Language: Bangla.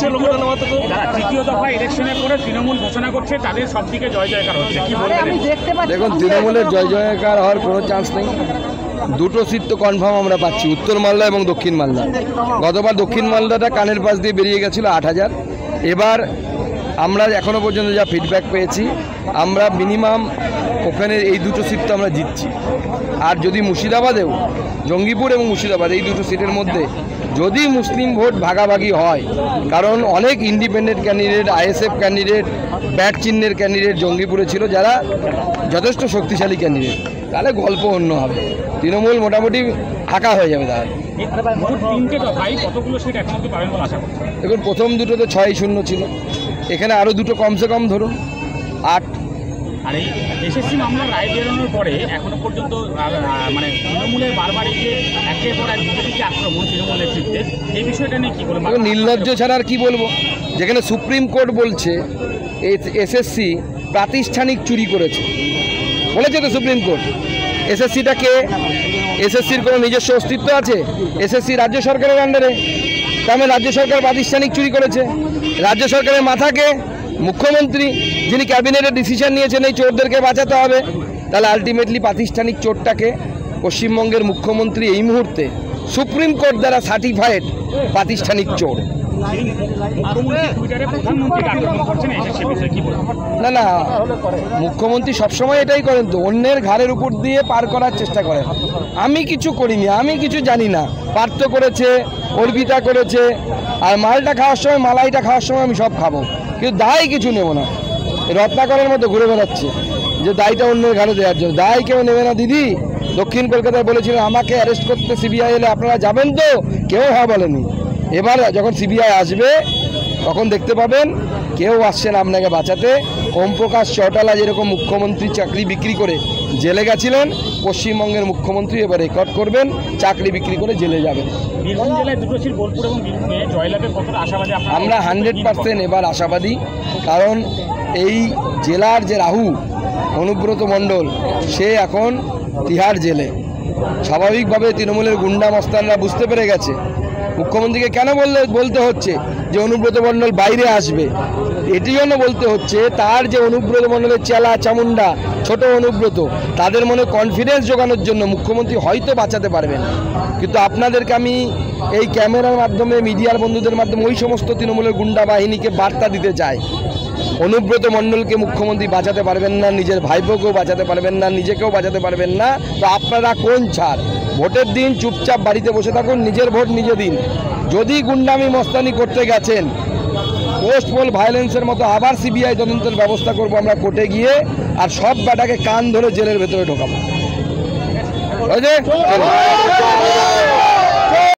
হচ্ছে লোকজন মাত্র। তৃতীয় দফা ইলেকশনের পরে তৃণমূল ঘোষণা করছে তাদের সব দিকে জয় জয়কার হচ্ছে, কি বলবেন? দেখুন, তৃণমূলের জয় জয়কার হওয়ার কোনো চান্স নেই। দুটো সিট তো কনফার্ম আমরা পাচ্ছি, উত্তর মালদা এবং দক্ষিণ মালদা। গতবার দক্ষিণ মালদাটা কানের পাশ দিয়ে বেরিয়ে গেছিলো 8,000। এবার আমরা এখনও পর্যন্ত যা ফিডব্যাক পেয়েছি, আমরা মিনিমাম ওখানে এই দুটো সিট তো আমরা জিতছি। আর যদি মুর্শিদাবাদেও, জঙ্গিপুর এবং মুর্শিদাবাদ এই দুটো সিটের মধ্যে যদি মুসলিম ভোট ভাগাভাগি হয়, কারণ অনেক independent candidate, ISF candidate, bat চিহ্নের ক্যান্ডিডেট জঙ্গিপুরে ছিল, যারা যথেষ্ট শক্তিশালী ক্যান্ডিডেট, তাহলে গল্প অন্য হবে। তৃণমূল মোটামুটি ফাঁকা হয়ে যাবে তাহলে। দেখুন, প্রথম দুটোতে 6-0 ছিল, এখানে আরও দুটো কমসে কম ধরুন 8। আর এই এসএসসি মামলার রায় বেরোনোর পরে এখনো পর্যন্ত মানে তৃণমূলের বারবার একের পর এক বিজেপিকে আক্রমণ তৃণমূল নেতৃত্বে, এই বিষয়টা নিয়ে কী বলবো? নির্লজ্জ ছাড়া আর কী বলবো? যেখানে সুপ্রিম কোর্ট বলছে এসএসসি প্রাতিষ্ঠানিক চুরি করেছে, বলেছে তো সুপ্রিম কোর্ট। এসএসসিটাকে, এসএসসির কোনো নিজস্ব অস্তিত্ব আছে? এসএসসি রাজ্য সরকারের আন্ডারে, তাহলে রাজ্য সরকার প্রাতিষ্ঠানিক চুরি করেছে। রাজ্য সরকারের মাথাকে মুখ্যমন্ত্রী, যিনি ক্যাবিনেটের ডিসিশন নিয়েছেন এই চোরদেরকে বাঁচাতে হবে, তাহলে আলটিমেটলি প্রাতিষ্ঠানিক চোরটাকে পশ্চিমবঙ্গের মুখ্যমন্ত্রী এই মুহূর্তে সুপ্রিম কোর্ট দ্বারা সার্টিফাইড প্রাতিষ্ঠানিক চোর। না না, মুখ্যমন্ত্রী সবসময় এটাই করেন তো, অন্যের ঘাড়ের উপর দিয়ে পার করার চেষ্টা করেন। আমি কিছু করিনি, আমি কিছু জানি না। পার্থ করেছে, অর্পিতা করেছে, আর মালটা খাওয়ার সময়, মালাইটা খাওয়ার সময় আমি সব খাবো, কিন্তু দায় কিছু নেব না। রত্নাকরের মতো ঘুরে বেড়াচ্ছে যে দায়টা অন্যের ঘাড়ে দেওয়ার জন্য। দায় কেউ নেবে না দিদি। দক্ষিণ কলকাতায় বলেছিলেন আমাকে অ্যারেস্ট করতে সিবিআই এলে আপনারা যাবেন তো, কেউ হ্যাঁ বলেনি। এবার যখন সিবিআই আসবে তখন দেখতে পাবেন কেউ আসছেন আপনাকে বাঁচাতে। ওমপ্রকাশ চৌটালা যেরকম মুখ্যমন্ত্রী চাকরি বিক্রি করে জেলে গেছিলেন, পশ্চিমবঙ্গের মুখ্যমন্ত্রী এবার রেকর্ড করবেন, চাকরি বিক্রি করে জেলে যাবেন। আমরা 100% এবার আশাবাদী, কারণ এই জেলার যে রাহু অনুব্রত মণ্ডল, সে এখন তিহার জেলে। স্বাভাবিকভাবে তৃণমূলের গুন্ডা মস্তানরা বুঝতে পেরে গেছে মুখ্যমন্ত্রীকে কেন বলতে হচ্ছে যে অনুব্রত মণ্ডল বাইরে আসবে। এটি জন্য বলতে হচ্ছে তার যে অনুব্রত মণ্ডলের চেলা চামুন্ডা ছোট অনুব্রত, তাদের মনে কনফিডেন্স জোগানোর জন্য মুখ্যমন্ত্রী হয়তো বাঁচাতে পারবেন। কিন্তু আপনাদেরকে আমি এই ক্যামেরার মাধ্যমে, মিডিয়ার বন্ধুদের মাধ্যমে ওই সমস্ত তৃণমূলের গুন্ডা বাহিনীকে বার্তা দিতে চাই, অনুব্রত মণ্ডলকে মুখ্যমন্ত্রী বাঁচাতে পারবেন না, নিজের ভাইপোকেও বাঁচাতে পারবেন না, নিজেকেও বাঁচাতে পারবেন না। তো আপনারা কোন ছাড়? ভোটের দিন চুপচাপ বাড়িতে বসে থাকুন, নিজের ভোট নিজে দিন। যদি গুন্ডামি মস্তানি করতে গেছেন, পোস্ট পোল ভায়োলেন্সের মতো আবার সিবিআই তদন্তের ব্যবস্থা করব আমরা কোর্টে গিয়ে, আর সব ব্যাটাকে কান ধরে জেলের ভেতরে ঢোকাবো।